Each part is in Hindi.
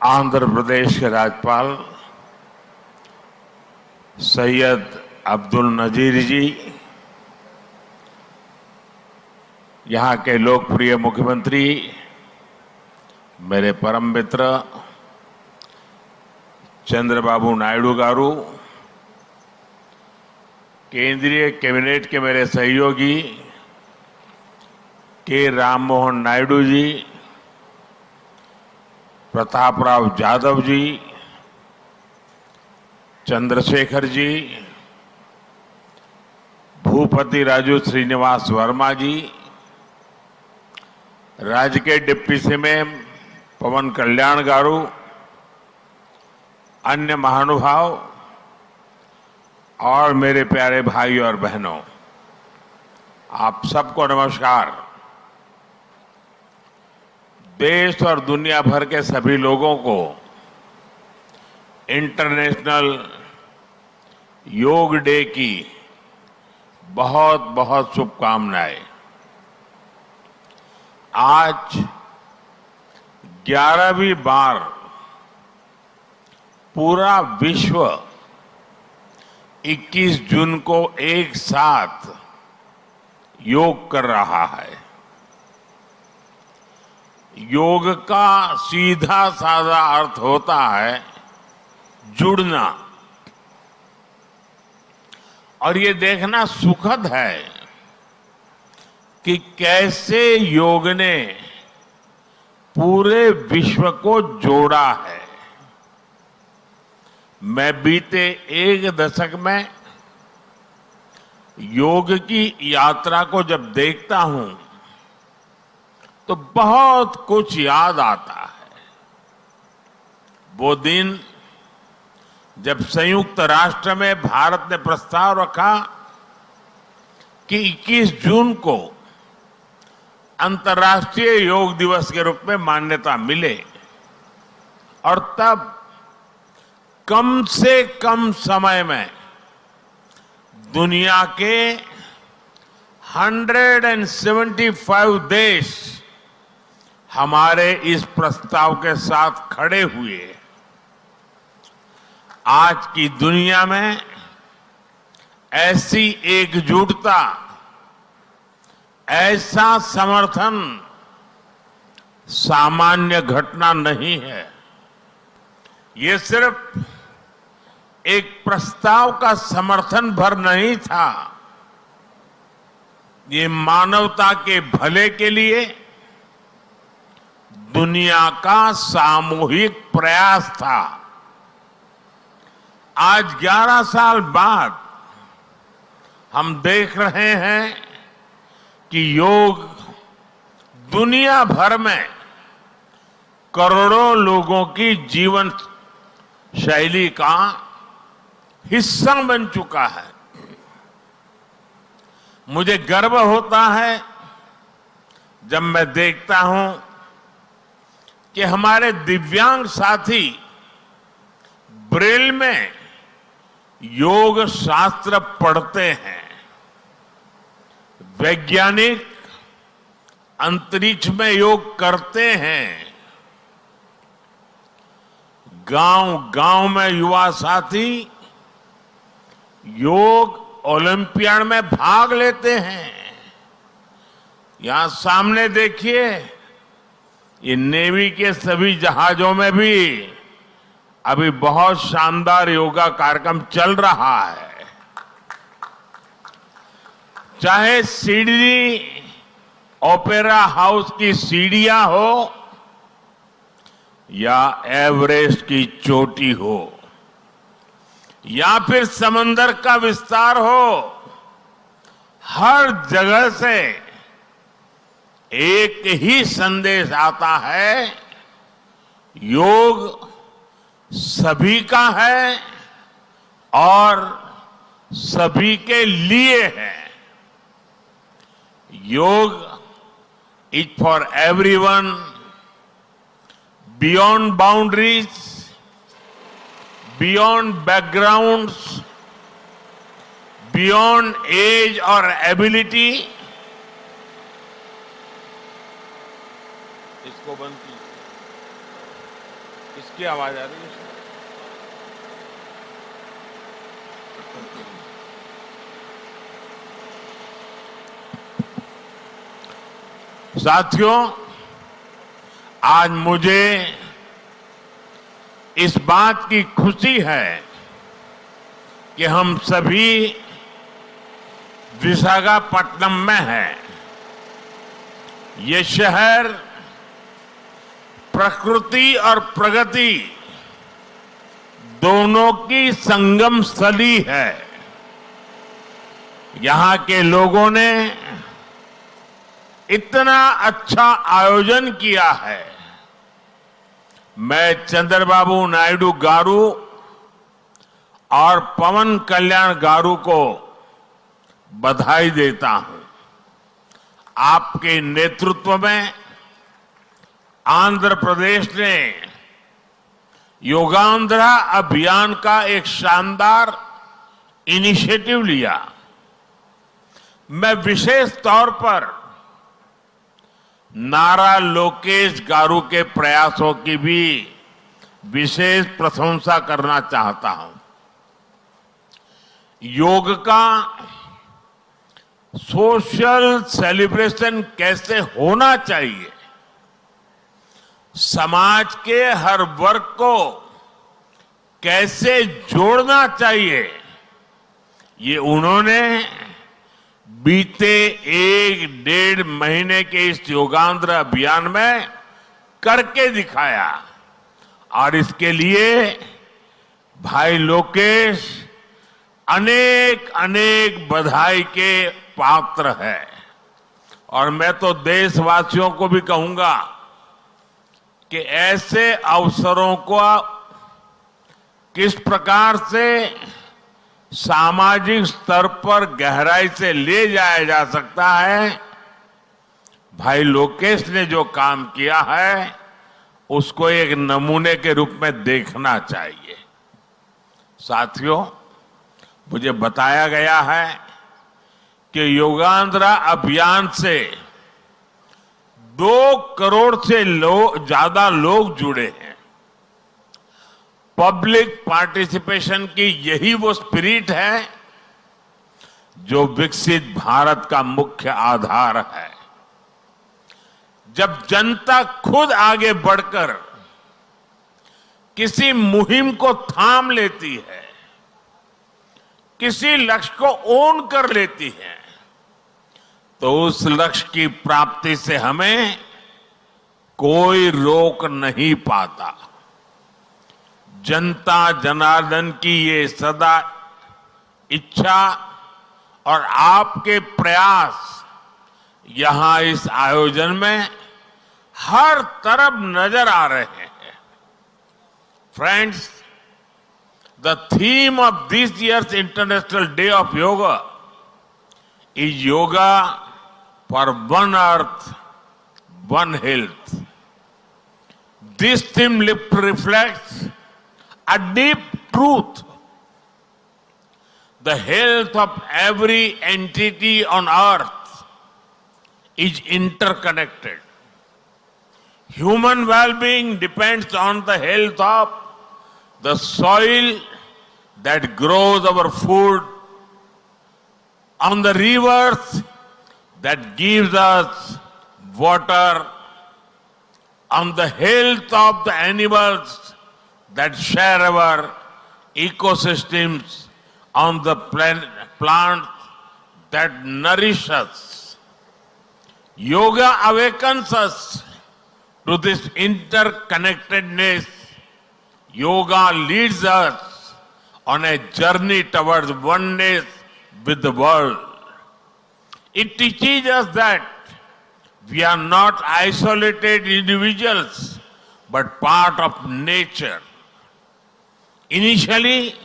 आंध्र प्रदेश के राज्यपाल सैयद अब्दुल नजीर जी, यहाँ के लोकप्रिय मुख्यमंत्री मेरे परम मित्र चंद्रबाबू नायडू गारू, केंद्रीय कैबिनेट के मेरे सहयोगी के राम मोहन नायडू जी, प्रताप राव जाधव जी, चंद्रशेखर जी, भूपति राजू श्रीनिवास वर्मा जी, राज्य के डिप्टी सीएम पवन कल्याण गारू, अन्य महानुभाव और मेरे प्यारे भाई और बहनों, आप सबको नमस्कार। देश और दुनिया भर के सभी लोगों को इंटरनेशनल योग डे की बहुत बहुत शुभकामनाएं। आज 11वीं बार पूरा विश्व 21 जून को एक साथ योग कर रहा है। योग का सीधा साधा अर्थ होता है जुड़ना, और ये देखना सुखद है कि कैसे योग ने पूरे विश्व को जोड़ा है। मैं बीते एक दशक में योग की यात्रा को जब देखता हूं तो बहुत कुछ याद आता है। वो दिन जब संयुक्त राष्ट्र में भारत ने प्रस्ताव रखा कि 21 जून को अंतर्राष्ट्रीय योग दिवस के रूप में मान्यता मिले, और तब कम से कम समय में दुनिया के 175 देश हमारे इस प्रस्ताव के साथ खड़े हुए। आज की दुनिया में ऐसी एकजुटता, ऐसा समर्थन सामान्य घटना नहीं है। ये सिर्फ एक प्रस्ताव का समर्थन भर नहीं था, ये मानवता के भले के लिए दुनिया का सामूहिक प्रयास था। आज 11 साल बाद हम देख रहे हैं कि योग दुनिया भर में करोड़ों लोगों की जीवन शैली का हिस्सा बन चुका है। मुझे गर्व होता है जब मैं देखता हूं कि हमारे दिव्यांग साथी ब्रेल में योग शास्त्र पढ़ते हैं, वैज्ञानिक अंतरिक्ष में योग करते हैं, गांव-गांव में युवा साथी योग ओलंपियाड में भाग लेते हैं। यहां सामने देखिए, ये नेवी के सभी जहाजों में भी अभी बहुत शानदार योगा कार्यक्रम चल रहा है। चाहे सिडनी ओपेरा हाउस की सीढ़ियां हो या एवरेस्ट की चोटी हो या फिर समंदर का विस्तार हो, हर जगह से एक ही संदेश आता है, योग सभी का है और सभी के लिए है। Yoga is for everyone, beyond boundaries, beyond backgrounds, beyond age और एबिलिटी। इसको बंद कीजिए। किसकी आवाज आ रही है? साथियों, आज मुझे इस बात की खुशी है कि हम सभी विशाखापट्टनम में हैं। ये शहर प्रकृति और प्रगति दोनों की संगम स्थली है। यहां के लोगों ने इतना अच्छा आयोजन किया है। मैं चंद्रबाबू नायडू गारू और पवन कल्याण गारू को बधाई देता हूं। आपके नेतृत्व में आंध्र प्रदेश ने योगांध्रा अभियान का एक शानदार इनिशिएटिव लिया। मैं विशेष तौर पर नारा लोकेश गारू के प्रयासों की भी विशेष प्रशंसा करना चाहता हूं। योग का सोशल सेलिब्रेशन कैसे होना चाहिए, समाज के हर वर्ग को कैसे जोड़ना चाहिए, ये उन्होंने बीते 1-1.5 महीने के इस योगांध्र अभियान में करके दिखाया। और इसके लिए भाई लोकेश अनेक अनेक बधाई के पात्र है। और मैं तो देशवासियों को भी कहूंगा कि ऐसे अवसरों को किस प्रकार से सामाजिक स्तर पर गहराई से ले जाया जा सकता है, भाई लोकेश ने जो काम किया है उसको एक नमूने के रूप में देखना चाहिए। साथियों, मुझे बताया गया है कि योगांध्रा अभियान से 2 करोड़ से ज्यादा लोग जुड़े हैं। पब्लिक पार्टिसिपेशन की यही वो स्पिरिट है जो विकसित भारत का मुख्य आधार है। जब जनता खुद आगे बढ़कर किसी मुहिम को थाम लेती है, किसी लक्ष्य को ओन कर लेती है, तो उस लक्ष्य की प्राप्ति से हमें कोई रोक नहीं पाता। जनता जनार्दन की ये सदा इच्छा और आपके प्रयास यहां इस आयोजन में हर तरफ नजर आ रहे हैं। Friends, the theme of this years international day of yoga is yoga for one earth, one health. This theme reflects a deep truth. The health of every entity on earth is interconnected. Human well-being depends on the health of the soil that grows our food, on the rivers that gives us water, on the health of the animals that share our ecosystems, on the plants that nourish us. Yoga awakens us to this interconnectedness. Yoga leads us on a journey towards oneness with the world. It teaches us that we are not isolated individuals, but part of nature. Initially,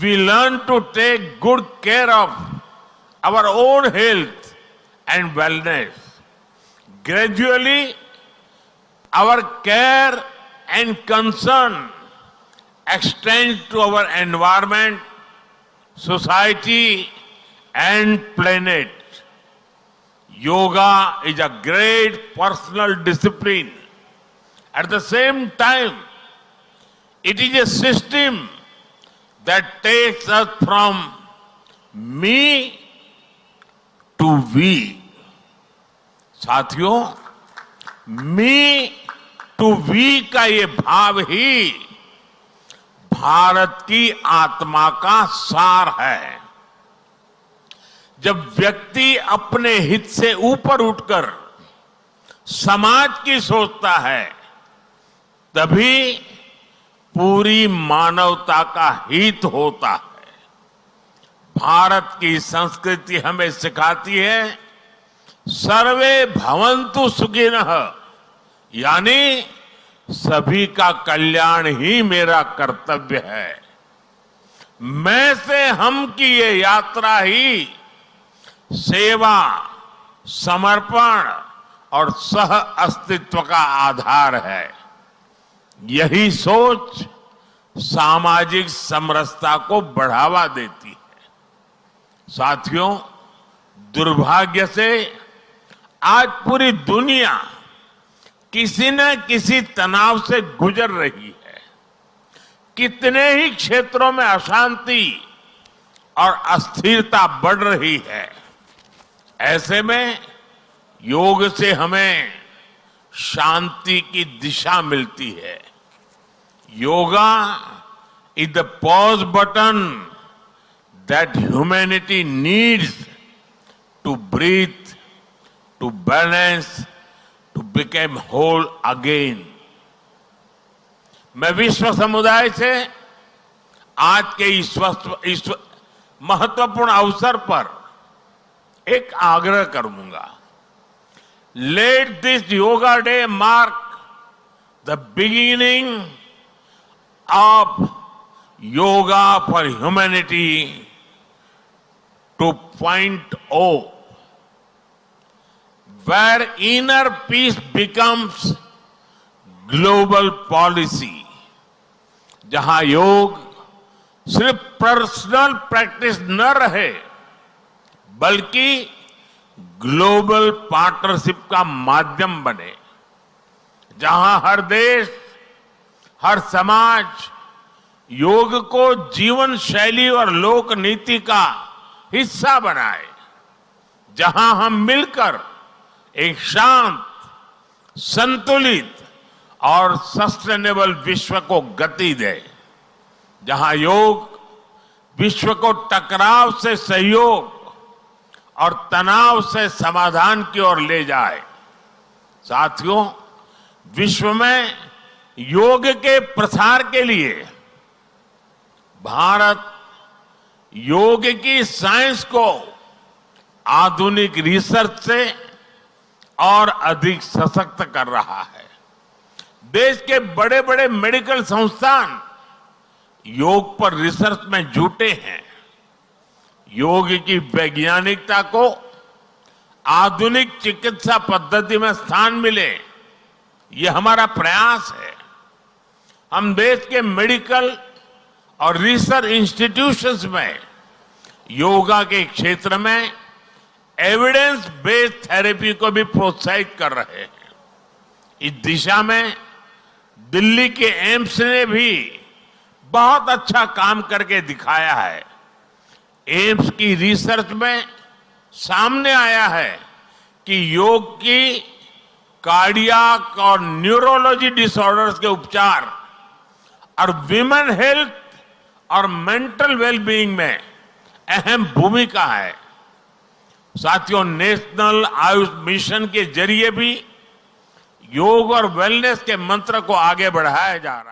we learn to take good care of our own health and wellness. Gradually, our care and concern extends to our environment, society, and planet. Yoga is a great personal discipline. At the same time, It is a system that takes us from me to we. साथियों, मी टू वी का ये भाव ही भारत की आत्मा का सार है। जब व्यक्ति अपने हित से ऊपर उठकर समाज की सोचता है, तभी पूरी मानवता का हित होता है। भारत की संस्कृति हमें सिखाती है सर्वे भवन्तु सुखिनः, यानी सभी का कल्याण ही मेरा कर्तव्य है। मैं से हम की ये यात्रा ही सेवा, समर्पण और सह अस्तित्व का आधार है। यही सोच सामाजिक समरसता को बढ़ावा देती है। साथियों, दुर्भाग्य से आज पूरी दुनिया किसी न किसी तनाव से गुजर रही है। कितने ही क्षेत्रों में अशांति और अस्थिरता बढ़ रही है। ऐसे में योग से हमें शांति की दिशा मिलती है। Yoga is the pause button that humanity needs to breathe, to balance, to become whole again. मैं विश्व समुदाय से आज के इस महत्वपूर्ण अवसर पर एक आग्रह करूंगा। Let this yoga day mark the beginning of yoga for humanity 2.0, where inner peace becomes global policy, जहां योग सिर्फ पर्सनल प्रैक्टिस न रहे बल्कि ग्लोबल पार्टनरशिप का माध्यम बने। जहां हर देश, हर समाज योग को जीवन शैली और लोक नीति का हिस्सा बनाए। जहां हम मिलकर एक शांत, संतुलित और सस्टेनेबल विश्व को गति दे। जहां योग विश्व को टकराव से सहयोग और तनाव से समाधान की ओर ले जाए। साथियों, विश्व में योग के प्रसार के लिए भारत योग की साइंस को आधुनिक रिसर्च से और अधिक सशक्त कर रहा है। देश के बड़े बड़े मेडिकल संस्थान योग पर रिसर्च में जुटे हैं। योग की वैज्ञानिकता को आधुनिक चिकित्सा पद्धति में स्थान मिले, ये हमारा प्रयास है। हम देश के मेडिकल और रिसर्च इंस्टीट्यूशंस में योगा के क्षेत्र में एविडेंस बेस्ड थेरेपी को भी प्रोत्साहित कर रहे हैं। इस दिशा में दिल्ली के एम्स ने भी बहुत अच्छा काम करके दिखाया है। एम्स की रिसर्च में सामने आया है कि योग की कार्डियक और न्यूरोलॉजी डिसऑर्डर्स के उपचार और विमेन हेल्थ और मेंटल वेलबीइंग में अहम भूमिका है। साथियों, नेशनल आयुष मिशन के जरिए भी योग और वेलनेस के मंत्र को आगे बढ़ाया जा रहा है।